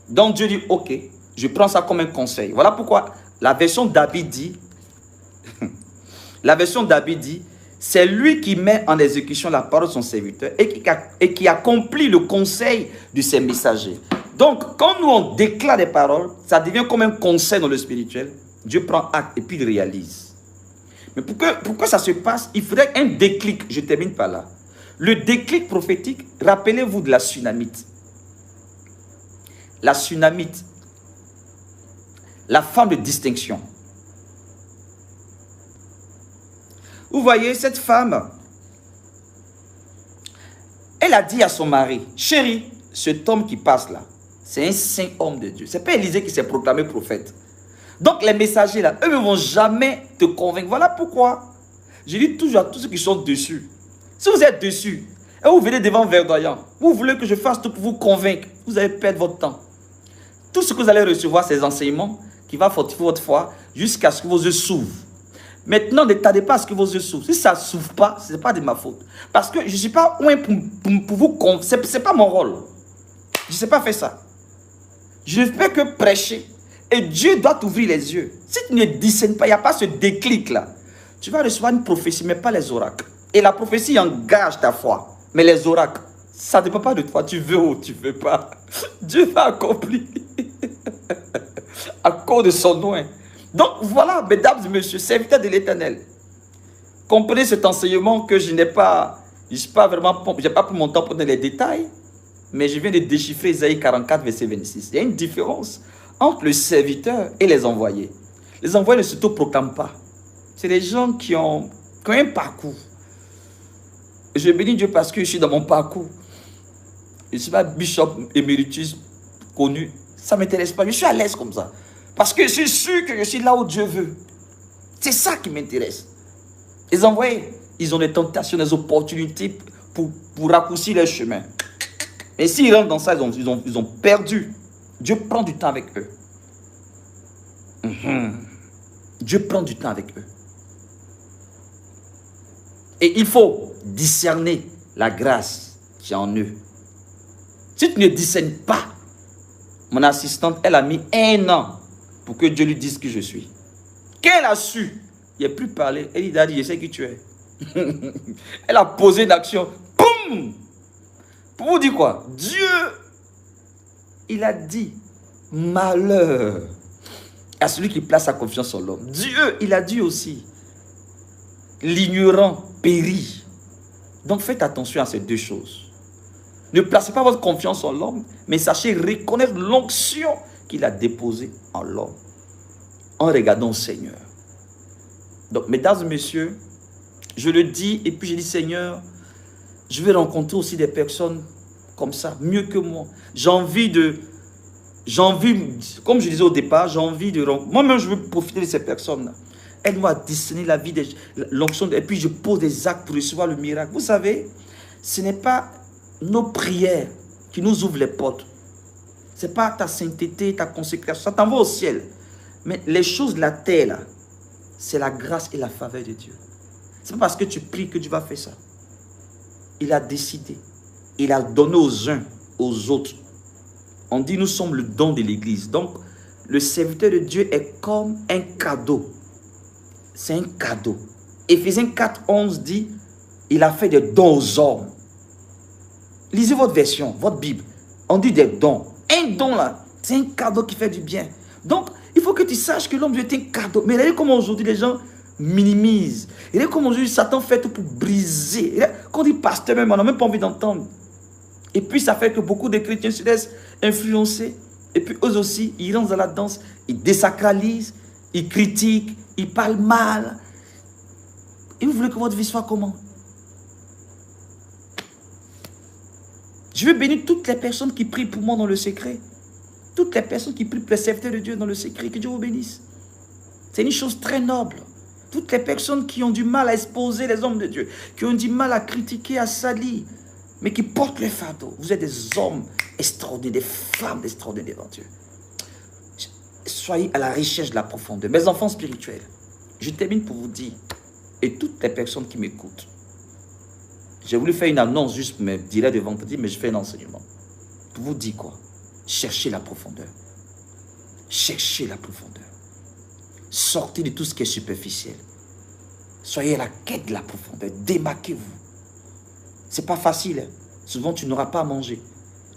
Donc Dieu dit, ok, je prends ça comme un conseil. Voilà pourquoi la version d'Abid dit, C'est lui qui met en exécution la parole de son serviteur et qui accomplit le conseil de ses messagers. Donc, quand nous on déclare des paroles, ça devient comme un conseil dans le spirituel. Dieu prend acte et puis il réalise. Mais pourquoi ça se passe? Il faudrait un déclic. Je termine par là. Le déclic prophétique, rappelez-vous de la Sunamite. La Sunamite, la femme de distinction. Vous voyez, cette femme, elle a dit à son mari, chérie, cet homme qui passe là, c'est un saint homme de Dieu. Ce n'est pas Élisée qui s'est proclamé prophète. Donc les messagers là, eux ne vont jamais te convaincre. Voilà pourquoi je dis toujours à tous ceux qui sont dessus. Si vous êtes dessus et vous venez devant Verdoyant, vous voulez que je fasse tout pour vous convaincre, vous allez perdre votre temps. Tout ce que vous allez recevoir, ces enseignements qui vont fortifier votre foi jusqu'à ce que vos yeux s'ouvrent. Maintenant, ne tardez pas à ce que vos yeux s'ouvrent. Si ça ne s'ouvre pas, ce n'est pas de ma faute. Parce que je ne suis pas loin pour vous convaincre. Ce n'est pas mon rôle. Je ne sais pas faire ça. Je ne fais que prêcher. Et Dieu doit t'ouvrir les yeux. Si tu ne discernes pas, il n'y a pas ce déclic-là. Tu vas recevoir une prophétie, mais pas les oracles. Et la prophétie engage ta foi. Mais les oracles, ça ne dépend pas de toi. Tu veux ou tu ne veux pas. Dieu va accomplir. À cause de son nom. Donc voilà, mesdames et messieurs, serviteurs de l'Éternel. Comprenez cet enseignement que je n'ai pas, j'ai pas pris mon temps pour donner les détails. Mais je viens de déchiffrer Isaïe 44, verset 26. Il y a une différence entre le serviteur et les envoyés. Les envoyés ne s'auto-proclament pas. C'est des gens qui ont un parcours. Je bénis Dieu parce que je suis dans mon parcours. Je ne suis pas bishop éméritus connu. Ça ne m'intéresse pas. Je suis à l'aise comme ça. Parce que je suis sûr que je suis là où Dieu veut. C'est ça qui m'intéresse. Les envoyés, ils ont des tentations, des opportunités pour raccourcir leur chemin. Et s'ils rentrent dans ça, ils ont perdu. Dieu prend du temps avec eux. Dieu prend du temps avec eux. Et il faut discerner la grâce qui est en eux. Si tu ne discernes pas, mon assistante, elle a mis 1 an pour que Dieu lui dise qui je suis. Quand elle a su, il n'a plus parlé. Elle dit, Daddy, je sais qui tu es. Elle a posé une action. Boum! Pour vous dire quoi? Dieu, il a dit, malheur à celui qui place sa confiance en l'homme. Dieu, il a dit aussi, l'ignorant périt. Donc faites attention à ces deux choses. Ne placez pas votre confiance en l'homme, mais sachez reconnaître l'onction qu'il a déposée en l'homme, en regardant au Seigneur. Donc, mesdames et messieurs, je le dis, et puis je dis, Seigneur, je vais rencontrer aussi des personnes comme ça, mieux que moi. J'ai envie, comme je disais au départ, j'ai envie de... Moi-même, je veux profiter de ces personnes-là. Aide-moi à discerner la vie, l'onction, et puis je pose des actes pour recevoir le miracle. Vous savez, ce n'est pas nos prières qui nous ouvrent les portes. Ce n'est pas ta sainteté, ta consécration, ça t'envoie au ciel. Mais les choses de la terre, là, c'est la grâce et la faveur de Dieu. Ce n'est pas parce que tu pries que Dieu va faire ça. Il a décidé. Il a donné aux uns, aux autres. On dit nous sommes le don de l'Église. Donc, le serviteur de Dieu est comme un cadeau. C'est un cadeau. Éphésiens 4, 11 dit, il a fait des dons aux hommes. Lisez votre version, votre Bible. On dit des dons. Un don là, c'est un cadeau qui fait du bien. Donc, il faut que tu saches que l'homme de Dieu est un cadeau. Mais regardez comment aujourd'hui les gens minimisent. Regardez comment aujourd'hui Satan fait tout pour briser. Quand on dit pasteur même, on n'a même pas envie d'entendre. Et puis ça fait que beaucoup de chrétiens se laissent influencer. Et puis eux aussi, ils rentrent dans la danse, ils désacralisent, ils critiquent, ils parlent mal. Et vous voulez que votre vie soit comment? Je veux bénir toutes les personnes qui prient pour moi dans le secret. Toutes les personnes qui prient pour les serviteurs de Dieu dans le secret. Que Dieu vous bénisse. C'est une chose très noble. Toutes les personnes qui ont du mal à exposer les hommes de Dieu, qui ont du mal à critiquer, à salir, mais qui portent le fardeau. Vous êtes des hommes extraordinaires, des femmes extraordinaires devant Dieu. Soyez à la recherche de la profondeur. Mes enfants spirituels, je termine pour vous dire, et toutes les personnes qui m'écoutent, j'ai voulu faire une annonce juste pour me dire de vendredi, mais je fais un enseignement. Pour vous dire quoi? Cherchez la profondeur. Cherchez la profondeur. Sortez de tout ce qui est superficiel. Soyez à la quête de la profondeur. Démarquez-vous. Ce n'est pas facile. Hein. Souvent, tu n'auras pas à manger.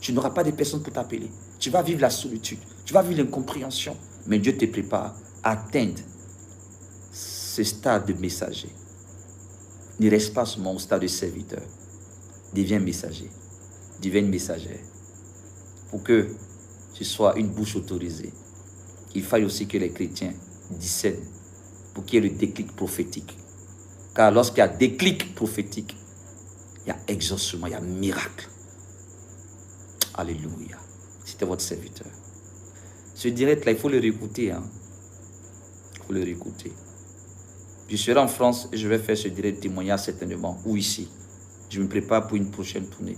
Tu n'auras pas de personnes pour t'appeler. Tu vas vivre la solitude. Tu vas vivre l'incompréhension. Mais Dieu te prépare à atteindre ce stade de messager. Ne reste pas seulement au stade de serviteur. Deviens messager. Deviens une messagère. Pour que tu sois une bouche autorisée, il faille aussi que les chrétiens discernent pour qu'il y ait le déclic prophétique. Car lorsqu'il y a déclic prophétique, il y a exaucement, il y a miracle. Alléluia. C'était votre serviteur. Ce direct-là, il faut le réécouter. Hein. Il faut le réécouter. Je serai en France et je vais faire ce direct témoignage certainement. Ou ici. Je me prépare pour une prochaine tournée.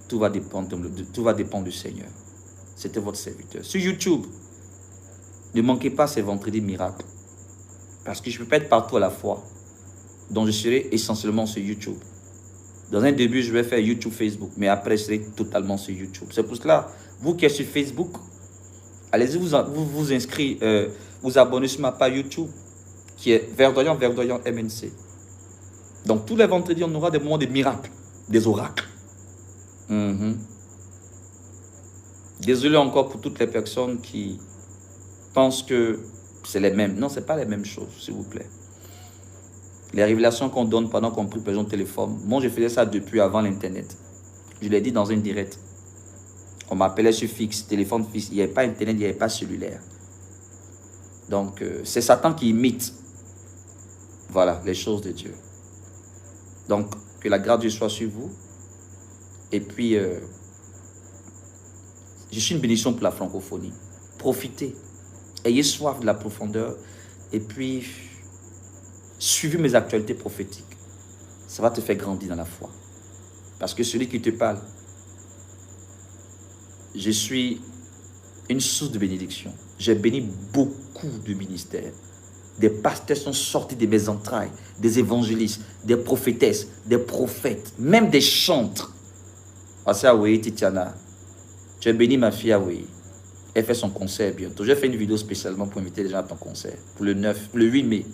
Tout va dépendre du Seigneur. C'était votre serviteur. Sur YouTube, ne manquez pas ces vendredis miracles. Parce que je ne peux pas être partout à la fois. Donc je serai essentiellement sur YouTube. Dans un début, je vais faire YouTube, Facebook. Mais après, je serai totalement sur YouTube. C'est pour cela, vous qui êtes sur Facebook, allez-y vous inscrire, vous abonner sur ma page YouTube, qui est Verdoyant MNC. Donc tous les vendredis, on aura des moments de miracles, des oracles. Désolé encore pour toutes les personnes qui pensent que c'est les mêmes. Non, ce n'est pas les mêmes choses, s'il vous plaît. Les révélations qu'on donne pendant qu'on prie par téléphone, moi je faisais ça depuis avant l'Internet. Je l'ai dit dans un direct. On m'appelait sur fixe, téléphone fixe. Il n'y avait pas Internet, il n'y avait pas cellulaire. Donc, c'est Satan qui imite. Voilà, les choses de Dieu. Donc, que la grâce de Dieu soit sur vous. Et puis, je suis une bénédiction pour la francophonie. Profitez. Ayez soif de la profondeur. Et puis, suivez mes actualités prophétiques. Ça va te faire grandir dans la foi. Parce que celui qui te parle, je suis une source de bénédiction. J'ai béni beaucoup de ministères. Des pasteurs sont sortis de mes entrailles, des évangélistes, des prophétesses, des prophètes, même des chantres. Voici Aoué Titiana. Tu as béni ma fille Aoué. Elle fait son concert bientôt. J'ai fait une vidéo spécialement pour inviter les gens à ton concert. Pour le 8 mai.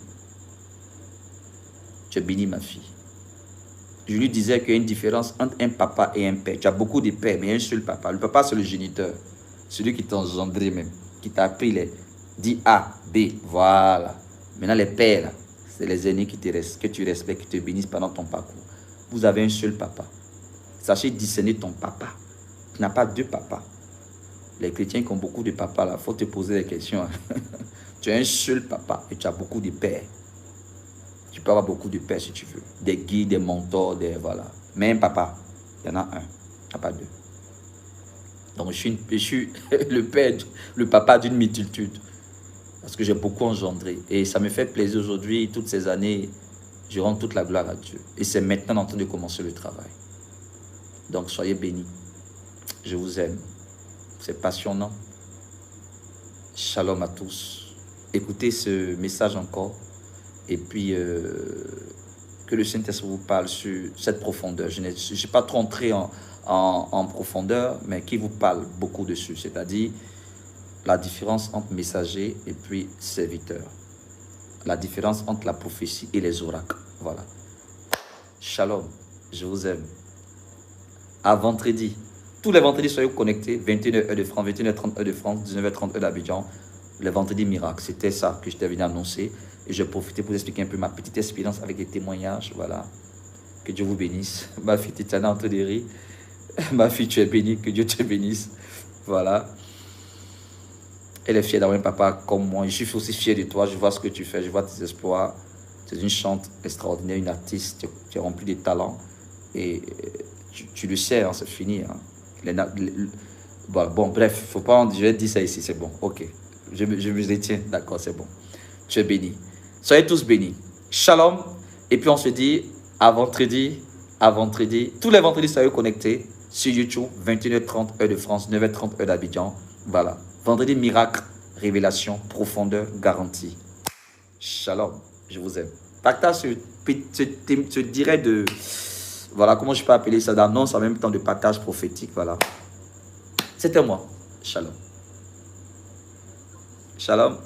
Tu as béni ma fille. Je lui disais qu'il y a une différence entre un papa et un père. Tu as beaucoup de pères, mais un seul papa. Le papa, c'est le géniteur. Celui qui t'a engendré même. Qui t'a appris les... Dis A, B, voilà. Maintenant, les pères, c'est les aînés que tu respectes, qui te bénissent pendant ton parcours. Vous avez un seul papa. Sachez discerner ton papa. Tu n'as pas deux papas. Les chrétiens qui ont beaucoup de papas, là, il faut te poser des questions. Tu as un seul papa et tu as beaucoup de pères. Tu peux avoir beaucoup de pères si tu veux. Des guides, des mentors, des... Voilà. Mais un papa, il y en a un. Il n'y a pas deux. Donc, je suis le papa d'une multitude. Parce que j'ai beaucoup engendré. Et ça me fait plaisir aujourd'hui, toutes ces années, je rends toute la gloire à Dieu. Et c'est maintenant en train de commencer le travail. Donc, soyez bénis. Je vous aime. C'est passionnant. Shalom à tous. Écoutez ce message encore. Et puis, que le Saint-Esprit vous parle sur cette profondeur. Je n'ai pas trop entré en profondeur, mais qui vous parle beaucoup dessus. C'est-à-dire la différence entre messager et puis serviteur. La différence entre la prophétie et les oracles. Voilà. Shalom. Je vous aime. À vendredi. Tous les vendredis, soyez connectés. 21h de France, 21h30 de France, 19h30 d'Abidjan. Les vendredis miracles. C'était ça que je t'avais annoncé. Et je profite pour expliquer un peu ma petite expérience avec des témoignages. Voilà. Que Dieu vous bénisse. Ma fille Titiana entre des rires. Ma fille, tu es bénie. Que Dieu te bénisse. Voilà. Elle est fière d'avoir un papa comme moi. Je suis aussi fier de toi. Je vois ce que tu fais. Je vois tes exploits. Tu es une chante extraordinaire, une artiste. Tu es rempli de talent. Et tu le sais, hein, c'est fini. Hein. Bon, bref, faut pas, je vais dire ça ici, c'est bon. Ok. Je me retiens. D'accord, c'est bon. Tu es béni. Soyez tous bénis. Shalom. Et puis on se dit à vendredi. Tous les vendredis, soyez connectés sur YouTube, 21h30 heure de France, 9h30 heure d'Abidjan. Voilà. Vendredi miracle, révélation, profondeur, garantie. Shalom. Je vous aime. Partage ce direct de... Voilà, comment je peux appeler ça, d'annonce en même temps de partage prophétique. Voilà. C'était moi. Shalom. Shalom.